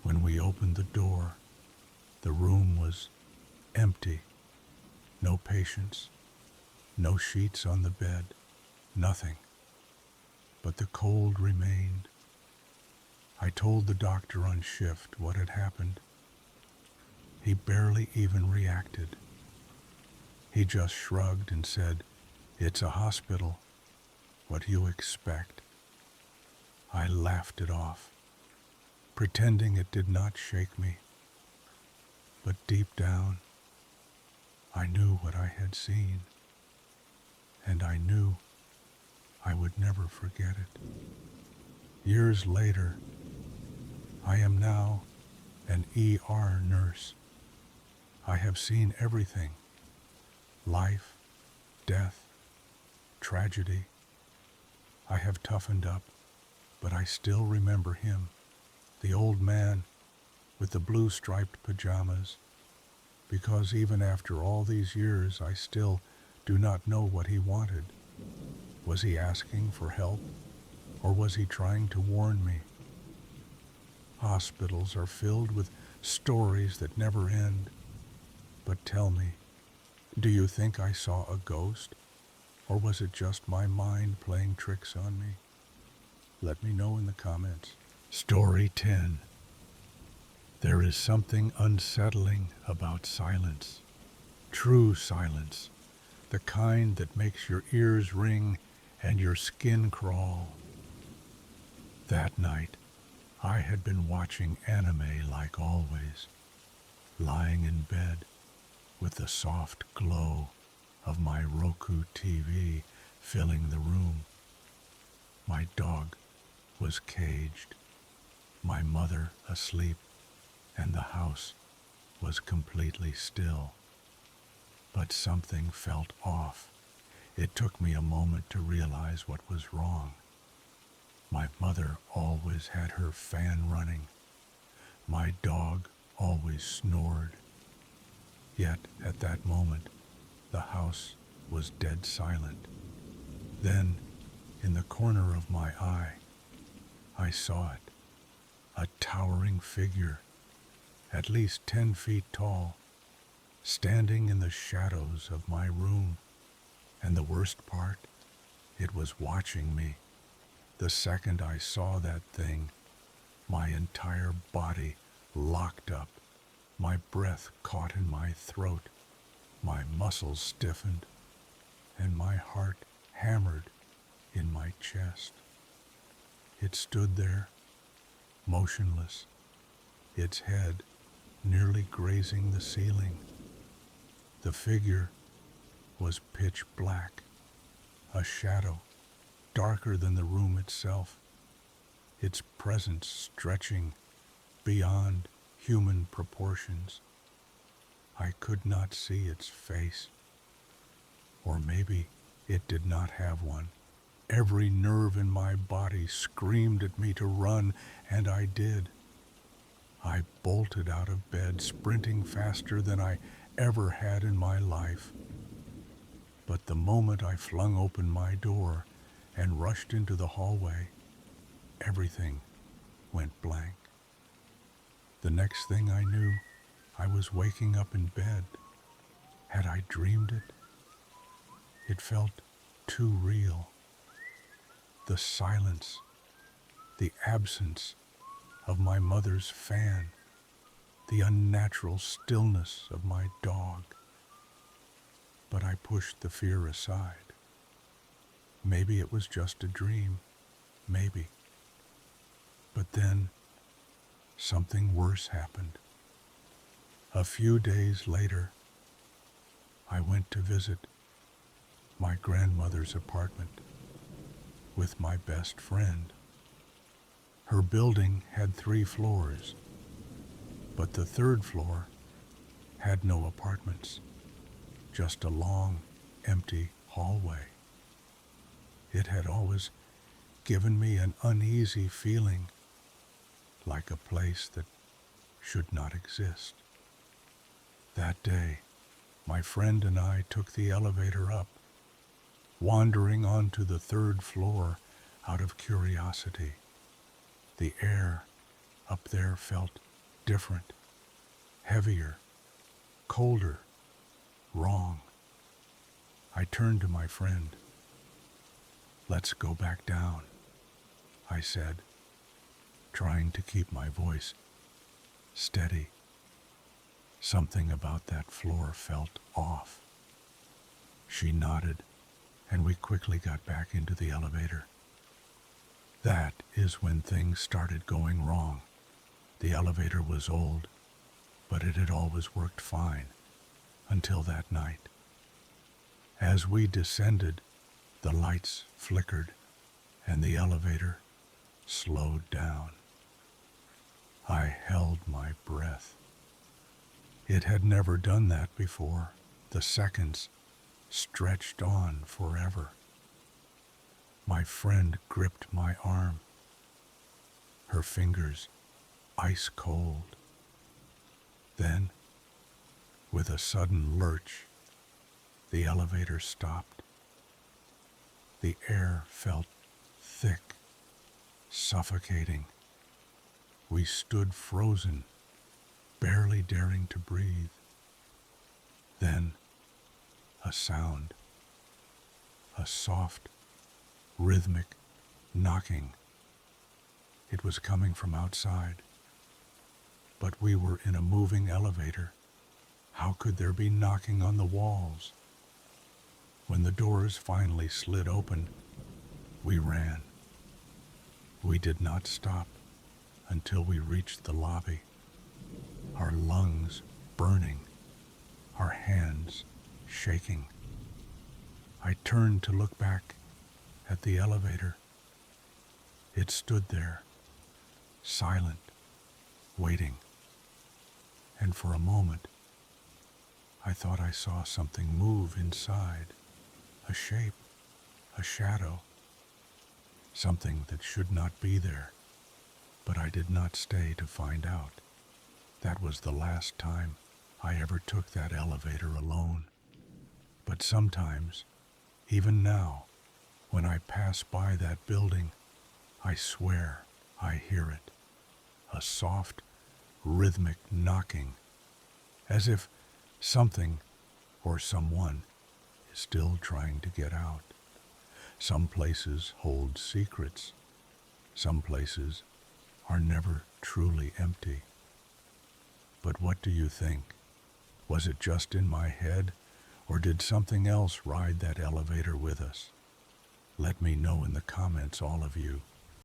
Speaker 1: When we opened the door, the room was empty. No patients, no sheets on the bed, nothing. But the cold remained. I told the doctor on shift what had happened. He barely even reacted. He just shrugged and said, "It's a hospital. What do you expect?" I laughed it off, pretending it did not shake me. But deep down, I knew what I had seen, and I knew I would never forget it. Years later, I am now an ER nurse. I have seen everything: life, death, tragedy. I have toughened up, but I still remember him, the old man with the blue striped pajamas, because even after all these years, I still do not know what he wanted. Was he asking for help, or was he trying to warn me? Hospitals are filled with stories that never end. But tell me, do you think I saw a ghost, or was it just my mind playing tricks on me? Let me know in the comments. Story 10. There is something unsettling about silence. True silence. The kind that makes your ears ring and your skin crawl. That night, I had been watching anime like always, lying in bed with the soft glow of my Roku TV filling the room. My dog was caged, my mother asleep, and the house was completely still. But something felt off. It took me a moment to realize what was wrong. My mother always had her fan running. My dog always snored. Yet at that moment, the house was dead silent. Then, in the corner of my eye, I saw it, a towering figure, at least 10 feet tall, standing in the shadows of my room. And the worst part, it was watching me. The second I saw that thing, my entire body locked up, my breath caught in my throat, my muscles stiffened, and my heart hammered in my chest. It stood there, motionless, its head nearly grazing the ceiling. The figure was pitch black, a shadow darker than the room itself, its presence stretching beyond human proportions. I could not see its face, or maybe it did not have one. Every nerve in my body screamed at me to run, and I did. I bolted out of bed, sprinting faster than I ever had in my life. But the moment I flung open my door and rushed into the hallway, everything went blank. The next thing I knew, I was waking up in bed. Had I dreamed it? It felt too real. The silence, the absence of my mother's fan, the unnatural stillness of my dog. But I pushed the fear aside. Maybe it was just a dream, maybe. But then, something worse happened. A few days later, I went to visit my grandmother's apartment with my best friend. Her building had 3 floors, but the 3rd floor had no apartments, just a long, empty hallway. It had always given me an uneasy feeling, like a place that should not exist. That day, my friend and I took the elevator up, wandering onto the 3rd floor out of curiosity. The air up there felt different, heavier, colder, wrong. I turned to my friend. "Let's go back down," I said, trying to keep my voice steady. Something about that floor felt off. She nodded, and we quickly got back into the elevator. That is when things started going wrong. The elevator was old, but it had always worked fine until that night. As we descended, the lights flickered and the elevator slowed down. I held my breath. It had never done that before. The seconds stretched on forever. My friend gripped my arm, her fingers ice cold. Then, with a sudden lurch, the elevator stopped. The air felt thick, suffocating. We stood frozen, barely daring to breathe. Then, a sound, a soft, rhythmic knocking. It was coming from outside. But we were in a moving elevator. How could there be knocking on the walls? When the doors finally slid open, we ran. We did not stop until we reached the lobby, our lungs burning, our hands shaking. I turned to look back at the elevator. It stood there, silent, waiting. And for a moment, I thought I saw something move inside. A shape, a shadow, something that should not be there. But I did not stay to find out. That was the last time I ever took that elevator alone. But sometimes, even now, when I pass by that building, I swear I hear it. A soft, rhythmic knocking, as if something or someone is still trying to get out. Some places hold secrets. Some places are never truly empty. But what do you think? Was it just in my head, or did something else ride that elevator with us? Let me know in the comments, all of you.